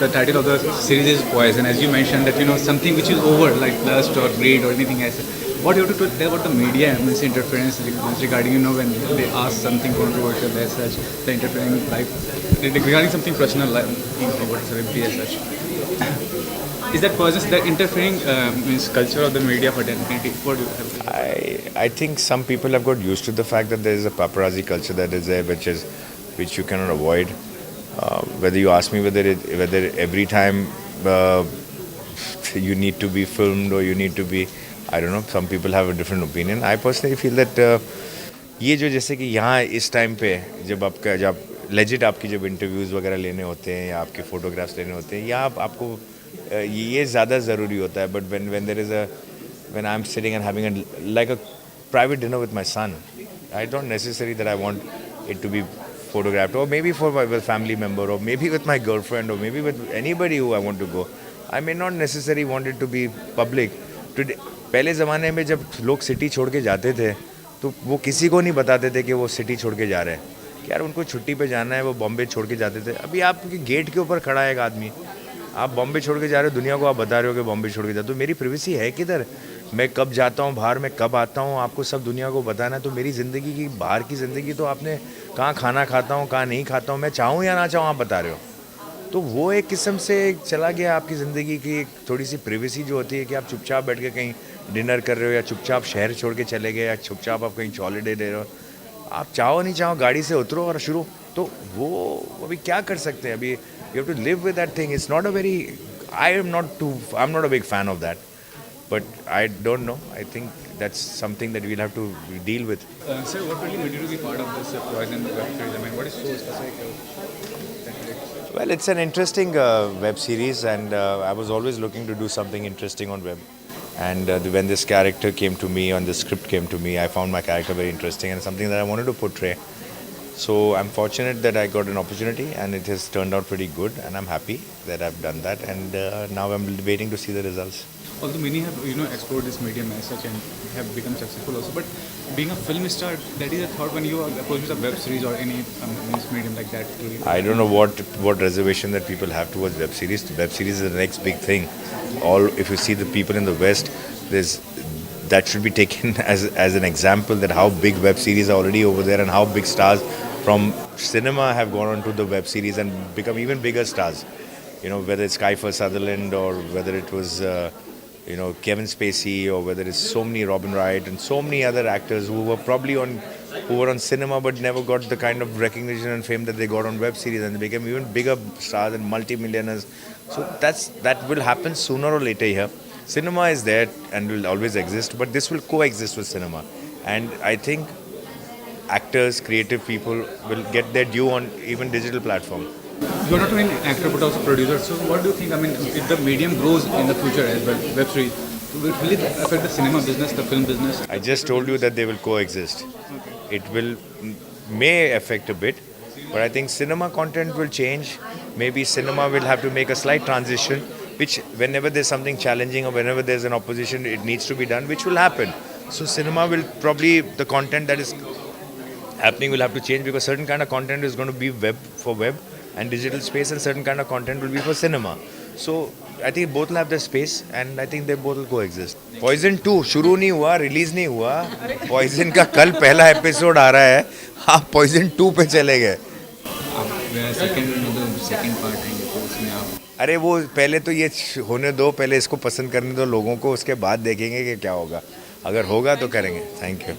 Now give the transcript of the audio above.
The title of the series is Poison. As you mentioned that something which is over like lust or greed or anything else. What you have to tell about the media means interference regarding when they ask something controversial as such, the interfering like regarding something personal like what celebrity as such. Is that poison that interfering means culture of the media for identity? What do you have? I think some people have got used to the fact that there is a paparazzi culture that is there, which you cannot avoid. Whether you ask me whether every time you need to be filmed or you need to be, I don't know. Some people have a different opinion. I personally feel that ये जो जैसे कि यहाँ इस time पे जब legit आपकी जब इंटरव्यूज़ वगैरह लेने होते हैं या आपके फोटोग्राफ्स लेने होते हैं या आपको ये ज़्यादा ज़रूरी होता है. But when there is when I'm sitting and having like a private dinner with my son, I don't necessarily that I want it to be photographed, or maybe for my family member, or maybe with my girlfriend, or maybe with anybody who I want to go. I may not necessarily want it to be public. Today, पहले ज़माने में जब लोग city छोड़ के जाते थे तो वो किसी को नहीं बताते थे कि वो सिटी छोड़ के जा रहे हैं. यार उनको छुट्टी पे जाना है, वो बॉम्बे छोड़ के जाते थे. अभी आपके गेट के ऊपर खड़ा है एक आदमी, आप बॉम्बे छोड़ के जा रहे हो, दुनिया को आप बता रहे हो कि बॉम्बे छोड़ के जा. तो मेरी प्रिवेसी है किधर? मैं कब जाता हूँ बाहर, मैं कब आता हूँ, आपको सब दुनिया को बताना है. तो मेरी ज़िंदगी की बाहर की ज़िंदगी तो आपने कहाँ खाना खाता हूँ, कहाँ नहीं खाता हूँ, मैं चाहूँ या ना चाहूँ आप बता रहे हो. तो वो एक किस्म से चला गया आपकी ज़िंदगी की एक थोड़ी सी प्रिवेसी जो होती है कि आप चुपचाप बैठ के कहीं डिनर कर रहे हो या चुपचाप शहर छोड़ के चले गए या चुपचाप आप कहीं हॉलीडे ले रहे हो. आप चाहो नहीं चाहो गाड़ी से उतरो और शुरू. तो वो अभी क्या कर सकते हैं. अभी you have to live with that thing. It's not a very I am not a big fan of that. But I don't know. I think that's something that we'll have to deal with. Sir, what really made you to be part of this Poison web series? I mean, what is so specific? Well, it's an interesting web series, and I was always looking to do something interesting on web. And when this character came to me, and the script came to me, I found my character very interesting and something that I wanted to portray. So I'm fortunate that I got an opportunity, and it has turned out pretty good, and I'm happy that I've done that. And now I'm waiting to see the results. Although many have explored this medium as such and have become successful also, but being a film star, that is a thought when you are approached with a web series or any medium like that. I don't know what reservation that people have towards web series. Web series is the next big thing. If you see the people in the West, that should be taken as an example that how big web series are already over there and how big stars from cinema have gone on to the web series and become even bigger stars. Whether it's Kiefer Sutherland or whether it was Kevin Spacey, or whether it's so many Robin Wright and so many other actors who were on cinema but never got the kind of recognition and fame that they got on web series, and they became even bigger stars and multi-millionaires. So that will happen sooner or later here. Cinema is there and will always exist, but this will coexist with cinema. And I think actors, creative people will get their due on even digital platform. You are not only an actor but also producer. So what do you think? I mean, if the medium grows in the future as well, web series, will it affect the cinema business, the film business? I just told you that they will coexist. Okay. It may affect a bit, but I think cinema content will change. Maybe cinema will have to make a slight transition, which whenever there's something challenging or whenever there's an opposition, it needs to be done, which will happen. So cinema will probably, the content that is happening will have to change, because certain kind of content is going to be web and digital space, and certain kind of content will be for cinema. So I think both will have their space, and I think they both will coexist. Poison 2 शुरू नहीं हुआ, release नहीं हुआ. Poison का कल पहला episode आ रहा है, आप Poison 2 पे चले गए. सेकंड पार्ट आएंगे तो उसमें आप अरे वो पहले तो ये होने दो, पहले इसको पसंद करने दो लोगों को, उसके बाद देखेंगे कि क्या होगा. अगर होगा तो करेंगे. Thank you.